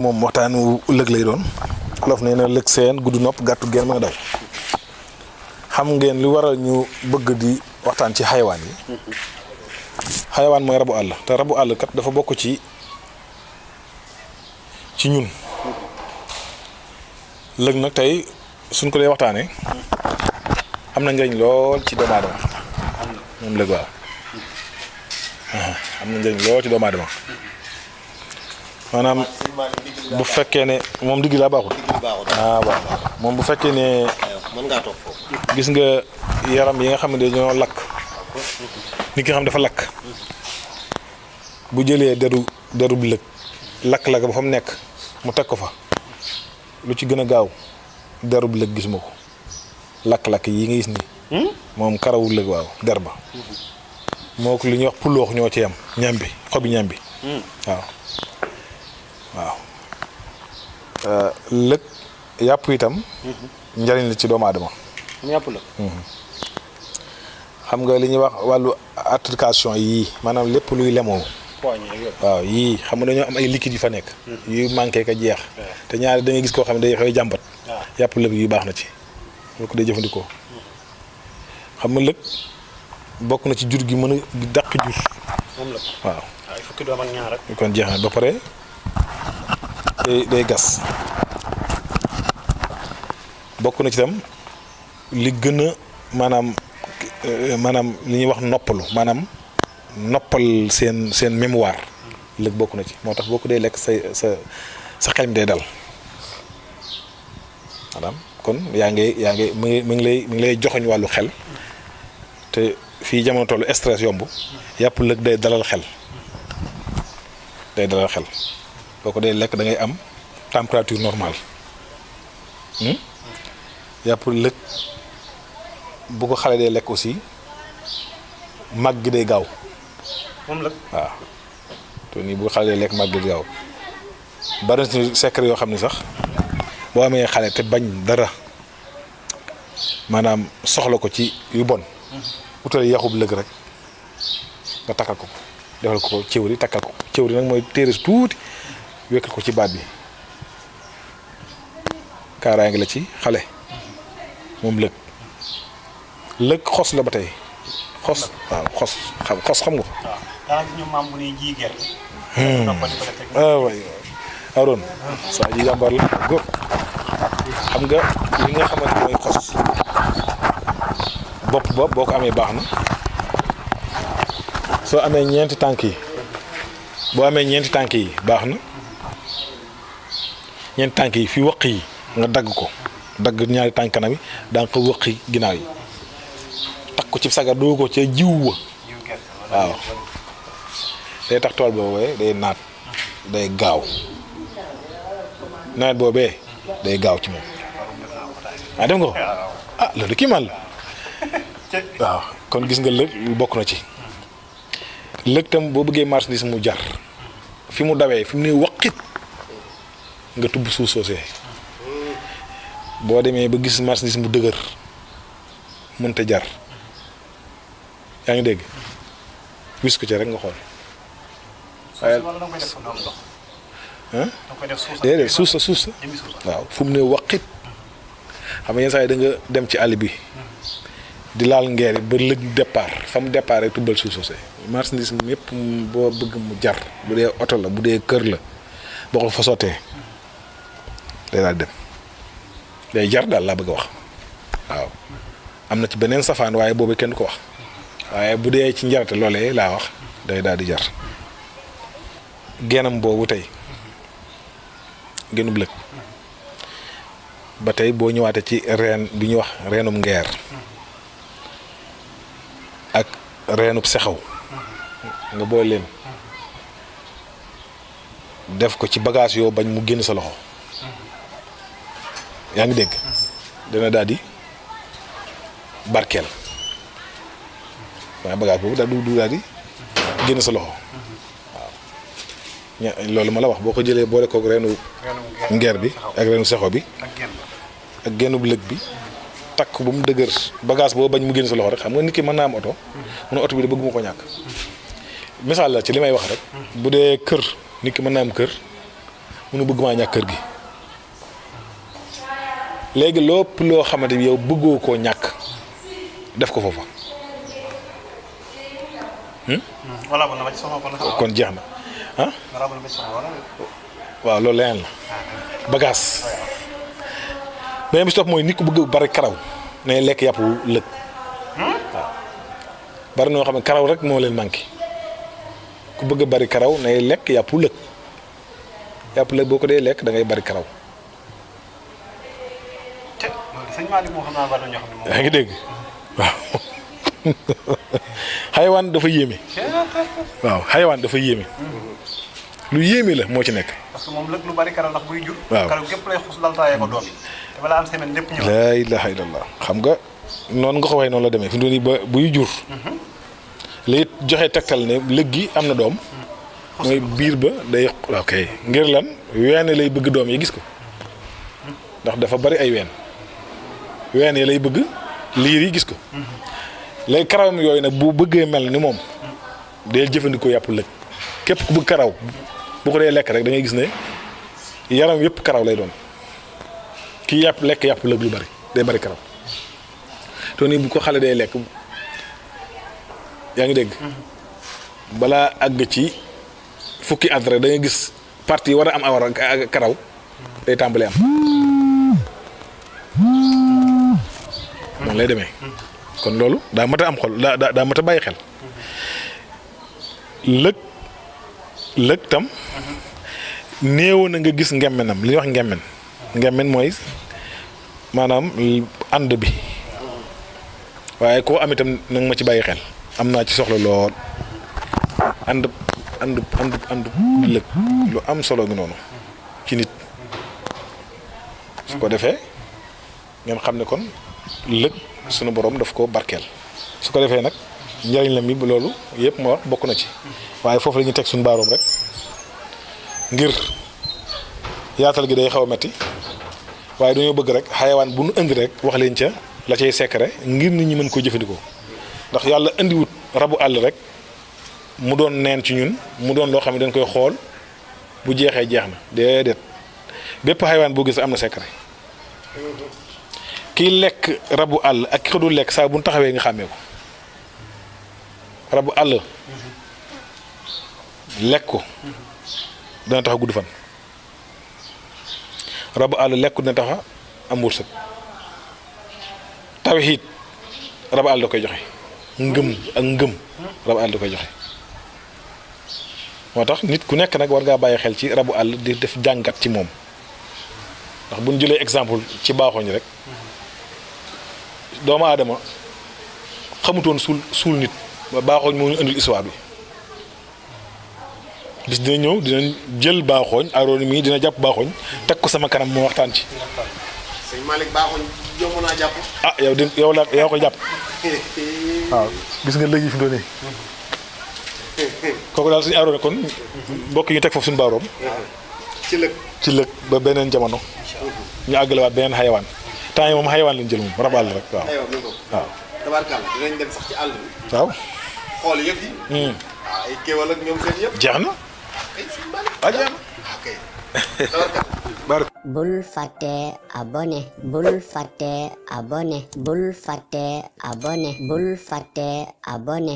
moom waxtaanu lëg lay doon olof nee na lëg seen gudd nopp gàttu geen mën a daw xam ngeen li waral ñu bëgg di waxtaan ci xayawaan yi xayawaan mooy rabu àll te rabu àll kat dafa bokk ci ñun lëg nag tey suñ ko dee waxtaanee am na njëriñ lool ci doomu aadama moom lëg waaw am na njëriñ lool ci doomu aadama maanaam bu fekkee ne moom digg laa baaxul waaw moom bu fekkee ne mën ngaa toog foofu gis nga yaram yi nga xam ne dañoo lakk nit ki nga xam dafa lakk bu jëlee derub lëg lakk-lakk ba fa mu nekk mu teg ko fa lu ci gën a gaaw derub lëg gisuma ko lakk-lakk yi nga gis nii moom karawu lëg waaw der ba moo ko li ñuy wax puloox ñoo ci yam ñambi xobi ñambi waaw lëg yàpp itam njariñ la ci doomu aadama yàpp la xam nga li ñuy wax wàllu articulation yii maanaam lépp luy lemoo waaw yii xam nga dañoo am ay liquide yu fa nekk yu manqué ka jeex te ñaari da ngay gis koo xam ne day xëy jàmbat yàpp lëg yu baax na ci boo ko dee jëfandikoo xam nga lëg bokk na ci jur gi mën a dàq jur moom la waaw ay fukki doom ak ñaar rek kon jeex na ba pare day gas bokk na ci tam li gën a maanaam li ñuy wax noppalu maanaam noppal seen mémoire lëg bokk na ci moo tax boo ko dee lekk sa xel mi day dal maanaam kon yaa ngi mi ngi lay joxoñ wàllu xel te fii jamono tollu stress yomb yàpp lëg day dalal xel boo ko dee lekk da ngay am température normale yàpp lëg bu ko xale dee lekk aussi màgg gi day gaaw moom la waaw te nii bu ko xale dee lekk màgg gi day gaaw bari na secret yoo xam ne sax boo amee xale te bañ dara maanaam soxla ko ci yu bon utal yaxub lëg rek nga takkal ko defal ko cëwri takkal ko cëwri nag mooy téere su tuuti wekkal ko ci baat bi kaaraa ngi la ci xale moom lëg xos la ba tey xos waaw xos xam nga ko waay aroon saa ji jàmbar la góor xam nga li nga xamante mooy xos bopp ba boo ko amee baax na soo amee ñeenti tànk yi baax na ñeenti tànk yi fi wëq yi nga dagg ko dagg ñaari tànk kanam yi daa nga ko wëqi ginnaaw yi takk ko ci sagar doo ko ca jiw wa waaw day tax tool boobee day naat day gaaw nawet boobee day gaaw ci moom dem nga ko loolu kii man la waaw kon gis nga lëg bokk na ci lëg tam boo bëggee marchandise mu jar fi mu dawee fi mu ne waqit nga tubb suuf soosee boo demee ba gis marchandise mu dëgër mënta jar yaa ngi dégg wis ko ci rek nga xool waaye déedéet suuf sa waaw fu mu ne waqit xam nga yenn saa yi da nga dem ci àll bi di laal ngeer yi ba lëg départ fa mu départ rek tubbal suuf soosee marchandise yëpp boo bëgg mu jar bu dee oto la bu dee kër la boo ko fa sottee day daal dem day jar daal laa bëgg a wax waaw am na ci beneen safaan waaye boobu kenn du ko wax waaye bu dee ci njarate loolee laa wax day daal di jar geenam boobu tey genub lëg ba tey boo ñëwaatee ci reen bi ñuy wax reenum ngeer ak reenub sexaw nga boole leen def ko ci bagage yoo bañ mu génn sa loxo yaa ngi dégg dana daal di barkeel waaye bagage boobu daal du daal di génn sa loxo waaw loolu ma la wax boo ko jëlee boole koog reenu ngeer bi ak reenu sexo bi ak génnub lëg bi takk ba mu dëgër bagage boo bañ mu génn sa loxo rek xam nga nit ki mën naa am oto mu ne oto bi de bëgg mu ko ñàkk misaal la ci li may wax rek bu dee kër nit ki mën naa am kër munu bëgg maa ñàkk kër gi léegi lépp loo xamante ni yow bëggoo koo ñàkk def ko foofa wala ba na ma ci soxla kon na kon jeex na ah wala ba na ma ci soxla wala waaw loolu leneen la bagage beneen bi si topp mooy nit ku bëgg bari karaw nay lekk yàpp lëg waaw bari noo xam ne karaw rek moo leen manqué ku bëgg bari karaw nay lekk yàpp lëg boo ko dee lekk da ngay bari karaw te loolu sëñ Malick moo xam naa bari na ñoo xam ne moom yaa ngi dégg waaw xayawaan dafa yéeme waaw xayawaan dafa yéeme lu yéeme la moo ci nekk parce que moom lëg lu bari karaw ndax buy jur waaw karaw gépp lay xus laltaayee ko doom yi te balaa am semaine lépp ñëw laa ilaha illallah xam nga noonu nga ko waxee noonu la demee fi mu nii ba buy jur li joxe tegtal ne lëg gi am na doom mooy biir ba day ok ngir lan ween lay bëgg doom yi gis ko ndax dafa bari ay ween yi lay bëgg liir yi gis ko léegi karawam yooyu nag bu bëggee mel ni moom day jëfandikoo yàpp lëg képp ku bëgg karaw bu ko dee lekk rek da ngay gis ne yaram yëpp karaw lay doon kii lekk yàpp lëg lu bari day bari karaw te nii bu ko xale day lekk yaa ngi dégg balaa àgg ci fukki at rek da ngay gis partie war a am awar ak karaw day tàmbalee am noonu lay demee kon loolu daa mat a am xol daa mat a bàyyi xel lëg tam néew na nga gis ngemmenam li ñuy wax ngemmen mooy maanaam ànd bi waaye koo am itam nag ma ci bàyyi xel am naa ci soxla lool ànd lëg lu am solo gi noonu ci nit su ko defee ngeen xam ne kon lëg sunu borom daf ko barkeel su ko defee nag njariñ la mi loolu yëpp ma wax bokk na ci waaye foofu la ñuy teg suñu baaroom rek ngir yaatal gi day xaw a metti waaye dañoo bëgg rek xayawaan bu nu indi rek wax leen ca la cay secret ngir nit ñi mën koo jëfandikoo ndax yàlla indiwut rabu àll rek mu doon neen ci ñun mu doon loo xam ne dañ koy xool bu jeexee jeex na déedéet bépp xayawaan boo gis am na secret kiy lekk rabu àll ak ki ko dul lekk saa bu nu taxawee nga xàmmee ko rabu àll lekk ko dana tax a gudd fan rabu àll lekk ko dina tax a am wërsëg tawhiid rabu àll da koy joxe ngëm rabu àll da koy joxe moo tax nit ku nekk nag war ngaa bàyyi xel ci rabu àll di def jàngat ci moom ndax bu ñu jëlee exemple ci baaxooñ rek doomu aadama xamutoon suul nit ba baaxooñ moo ñu indil histoire bi bis dina ñëw dina jël baaxooñ aroon mii dina jàpp baaxooñ teg ko sama kanam moo waxtaan ci. sëñ Malick baaxooñ yomb naa jàpp. ah yow la yaa ko jàpp waaw gis nga léegi fi mu doon nii kooku daal suñu aroon kon mbokk yi ñu teg foofu suñu baaroom ci lëg ba beneen jamono ñu àggalewaat beneen xayawaan temps yi moom xayawaan lañ jël moom rab àll rek waaw. waaw tabarkalla dinañ dem sax ci àll bi. waaw. xool yëpp yi. ay kéwal ak ñoom seen yëpp. jeex na. ah jeex na. ok tabarkalla. bul fàtte abonné bul fàtte abonné bul fàtte abonné bul fàtte abonné